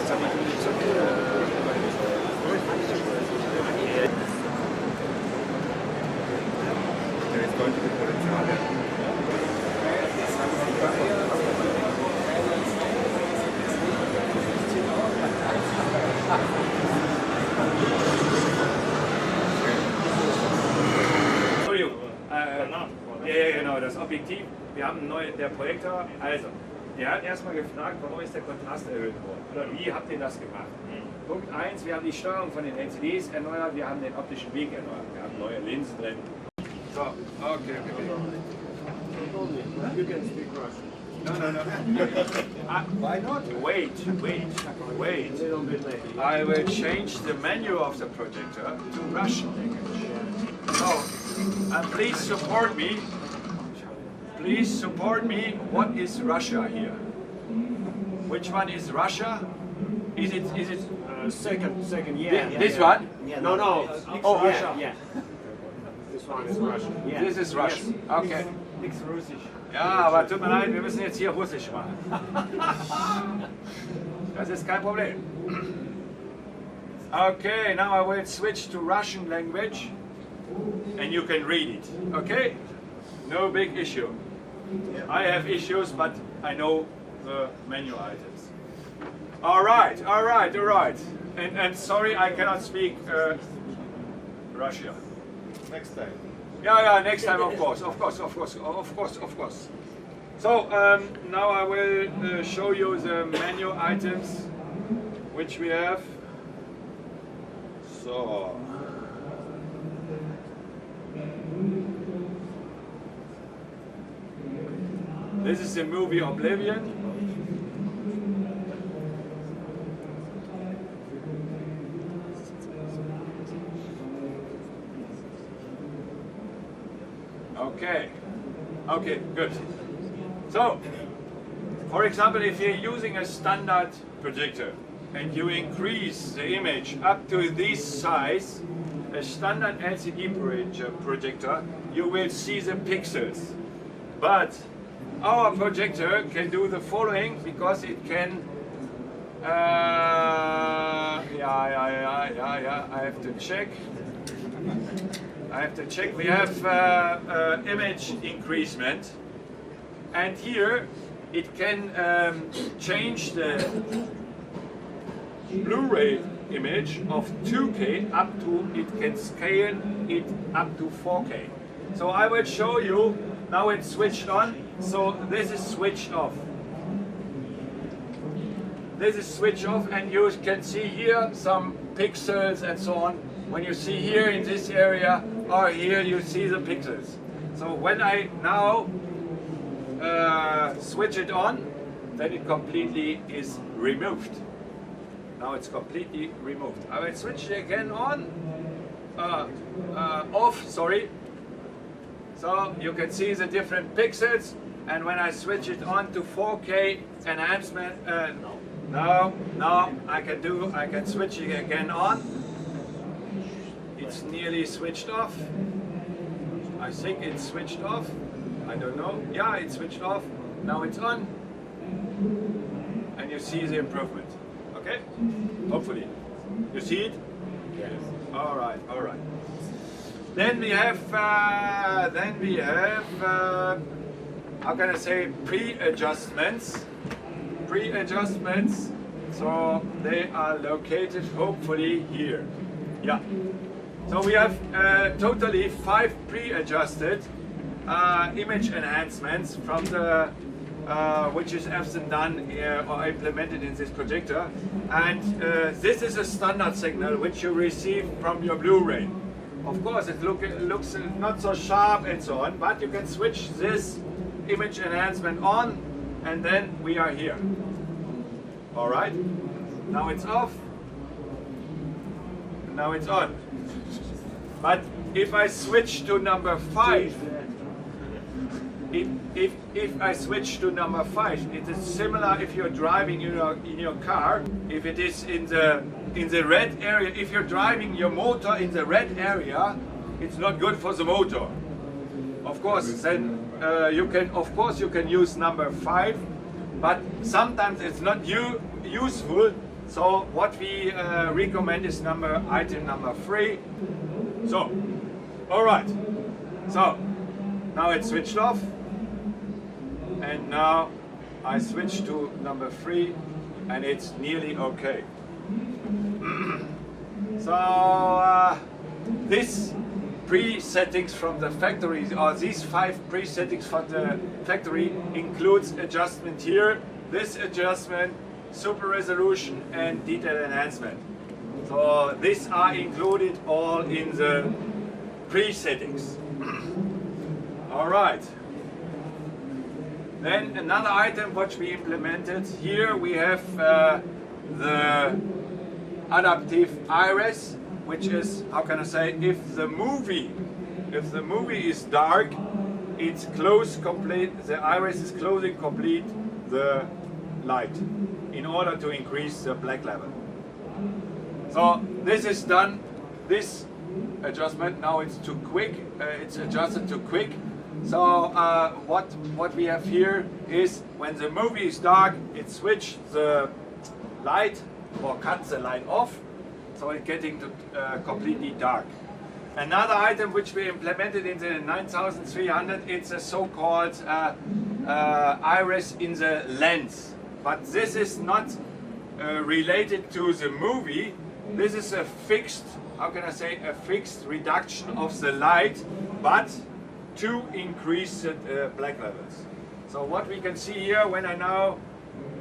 Ja, genau, das Objektiv. Wir haben der Projektor, also, der hat erstmal gefragt, warum ist der Kontrast erhöht worden? Oder wie habt ihr das gemacht? Punkt 1, wir haben die Steuerung von den LCDs erneuert, wir haben den optischen Weg erneuert, wir haben neue Linsen drin. So, okay. You can speak Russian. No. Why not? Wait. A little bit later. I will change the menu of the projector to Russian language. So, please support me. Please support me. What is Russia here? Which one is Russia? Is it? Second, yeah. This one? Yeah, no. Oh, Russia. Yeah. This one is Russian. Yeah. This is Russian. Yes. Okay. Nix Russisch. Ja, aber tut mir leid, wir müssen jetzt hier Russisch machen. Das ist kein Problem. Okay, now I will switch to Russian language and you can read it. Okay? No big issue. I have issues, but I know the menu items. All right. And sorry, I cannot speak Russian. Next time. Yeah, next time, of course. So now I will show you the menu items which we have. So this is the movie Oblivion. Okay, good. So, for example, if you're using a standard projector and you increase the image up to this size, a standard LCD projector, you will see the pixels. But our projector can do the following because it can. I have to check. We have image increasement, and here it can change the Blu-ray image of 2K up to, it can scale it up to 4K. So I will show you, now it's switched on, so this is switched off. This is switched off, and you can see here some pixels and so on. When you see here in this area or here, you see the pixels. So when I now switch it on, then it completely is removed. Now it's completely removed. I will switch it again on, off, sorry. So you can see the different pixels, and when I switch it on to 4K enhancement, no, I can switch it again on. It's nearly switched off. I think it's switched off. I don't know. Yeah, it's switched off. Now it's on. And you see the improvement. Okay? Hopefully. You see it? Yes. All right. Then we have how can I say, pre-adjustments. So they are located hopefully here. Yeah. So we have totally 5 pre-adjusted image enhancements from the which is Epson done or implemented in this projector, and this is a standard signal which you receive from your Blu-ray. Of course, it looks not so sharp and so on, but you can switch this image enhancement on, and then we are here. All right. Now it's off. Now it's on. But if I switch to number 5, if I switch to number 5, it is similar if you're driving in your car. If it is in the red area, if you're driving your motor in the red area, it's not good for the motor. Of course, then you can use number 5, but sometimes it's not useful So what we recommend is item number 3. So, all right. So now it's switched off, and now I switch to number 3, and it's nearly okay. So this pre-settings from the factory, or these 5 pre-settings from the factory, includes adjustment here, this adjustment, super resolution, and detail enhancement. So these are included all in the pre-settings. All right. Then another item which we implemented here, we have the adaptive iris, which is, how can I say, if the movie is dark, it's close complete, the iris is closing complete the light in order to increase the black level. So this is done, this adjustment, now it's too quick, it's adjusted too quick. So what we have here is when the movie is dark, it switches the light or cuts the light off, so it's getting to completely dark. Another item which we implemented in the 9300, it's a so-called iris in the lens. But this is not related to the movie. This is a fixed, how can I say, a fixed reduction of the light, but to increase the black levels. So what we can see here, when I now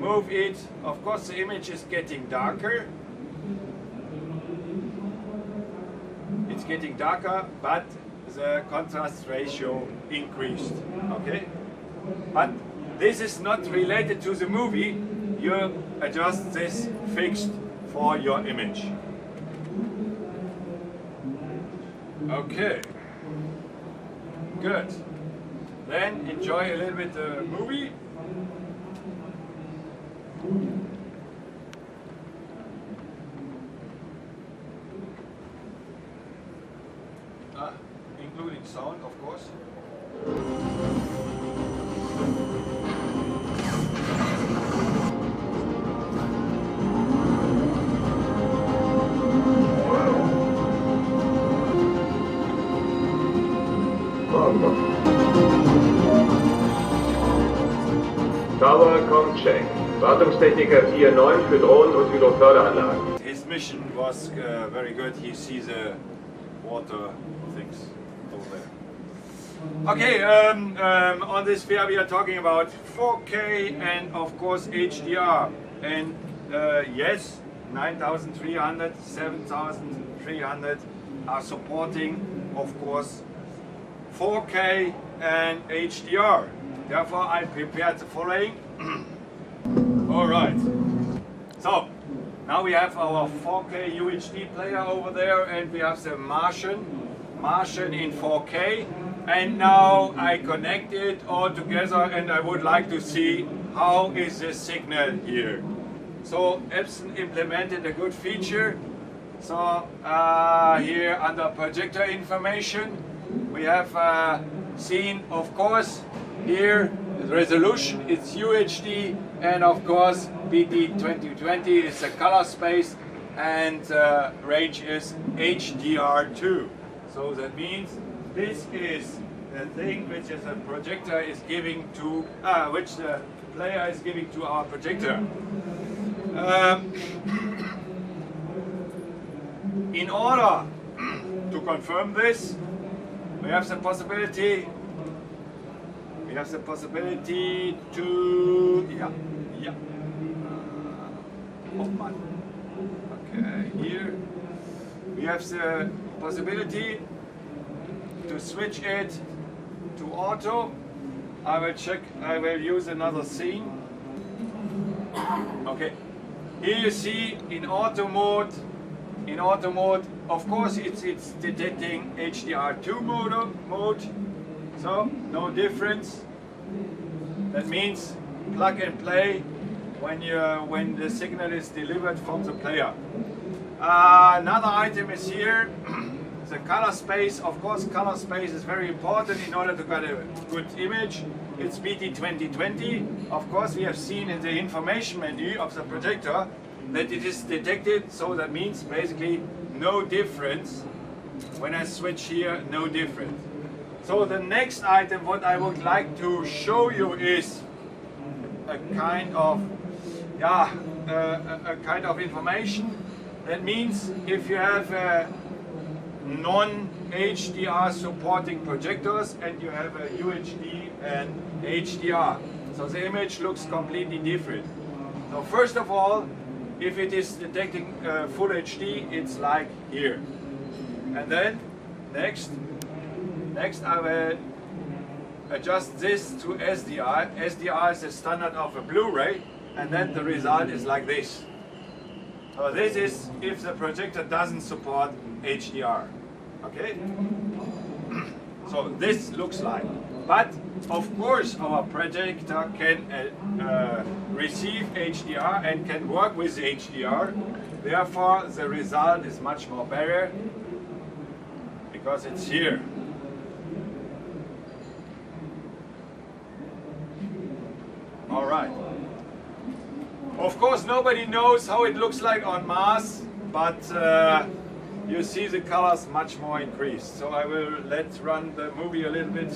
move it, of course the image is getting darker. It's getting darker, but the contrast ratio increased. Okay? But this is not related to the movie. You adjust this fixed for your image. Okay. Good. Then enjoy a little bit the movie. Including sound, of course. Tower Com Check. Wartungstechniker 4.9 für Drohnen und Hydroförderanlagen. His mission was very good. He sees the water things over there. Okay, on this fair we are talking about 4K and of course HDR. And yes, 9300, 7300 are supporting, of course, 4K and HDR. Therefore, I prepared the following. All right. So now we have our 4K UHD player over there, and we have the Martian in 4K. And now I connect it all together, and I would like to see how is the signal here. So Epson implemented a good feature. So here under Projector Information, we have seen, of course, here the resolution is UHD, and of course BT2020 is the color space, and range is HDR2. So that means this is the thing which is a projector is giving to, which the player is giving to our projector. In order to confirm this, we have the possibility to, okay, here we have the possibility to switch it to auto. I will check, I will use another scene. Okay, here you see in auto mode, of course it's detecting HDR2 mode, so no difference. That means plug and play when the signal is delivered from the player. Another item is here, the color space. Of course, color space is very important in order to get a good image. It's BT2020. Of course, we have seen in the information menu of the projector that it is detected, so that means basically no difference. When I switch here, no difference. So the next item what I would like to show you is a kind of a kind of information. That means if you have non-HDR supporting projectors and you have a UHD and HDR, so the image looks completely different. So first of all, if it is detecting full HD, it's like here. And then next I will adjust this to SDR. SDR is the standard of a Blu-ray, and then the result is like this. So this is if the projector doesn't support HDR. Okay? So this looks like. But of course our projector can receive HDR and can work with HDR. Therefore the result is much more better because it's here. All right. Of course nobody knows how it looks like on Mars, but you see the colors much more increased. So I will let's run the movie a little bit.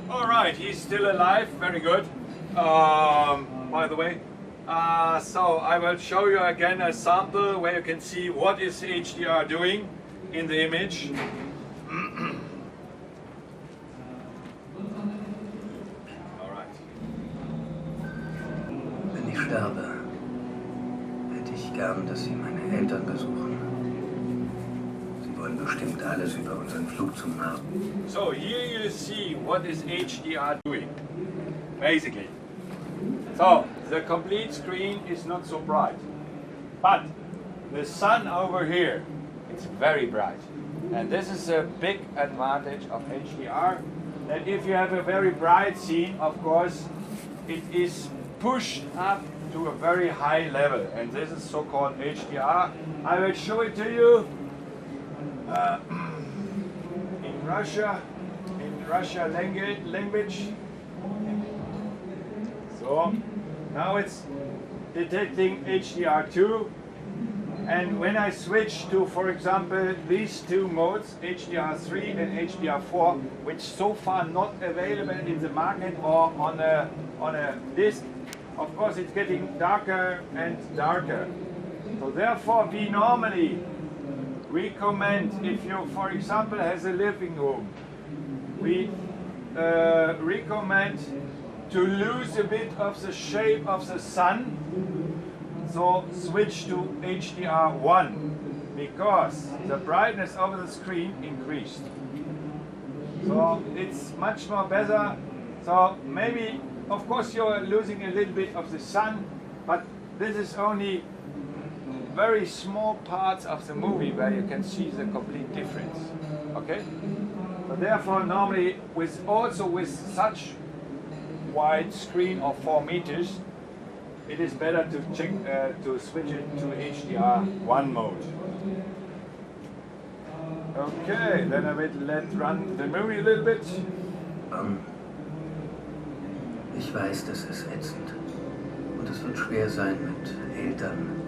All right, he's still alive. Very good. By the way, so I will show you again a sample where you can see what is HDR doing in the image. Wenn ich sterbe, hätte ich gern, dass Sie meine Eltern besuchen. Sie wollen bestimmt alles über unseren Flug zum Mars. So here you see what is HDR doing, basically. So the complete screen is not so bright, but the sun over here, it's very bright. And this is a big advantage of HDR, that if you have a very bright scene, of course, it is pushed up to a very high level, and this is so-called HDR. I will show it to you in Russia language. So now it's detecting HDR2, and when I switch to, for example, these two modes, HDR3 and HDR4, which so far not available in the market or on a disc, of course it's getting darker and darker. So therefore we normally recommend, if you for example has a living room, we recommend to lose a bit of the shape of the sun. So switch to HDR1 because the brightness of the screen increased. So it's much more better. So maybe, of course, you're losing a little bit of the sun, but this is only very small parts of the movie where you can see the complete difference. Okay? So therefore, normally with such wide screen of 4 meters, it is better to check to switch it to HDR1 mode. Okay, then I will let's run the movie a little bit. Ich weiß, das ist ätzend. Und es wird schwer sein mit Eltern.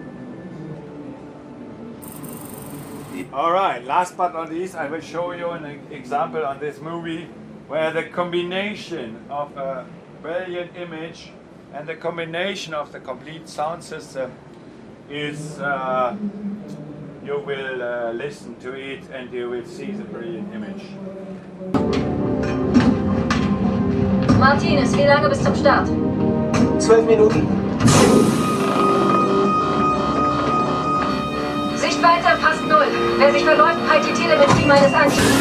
Alright, last but not least, I will show you an example on this movie where the combination of a brilliant image and the combination of the complete sound system is, you will listen to it and you will see the brilliant image. Martinez, wie lange bis zum Start? 12 Minuten. Sichtweite fast 0. Wer sich verläuft, peilt die Telemetrie meines Anschlusses.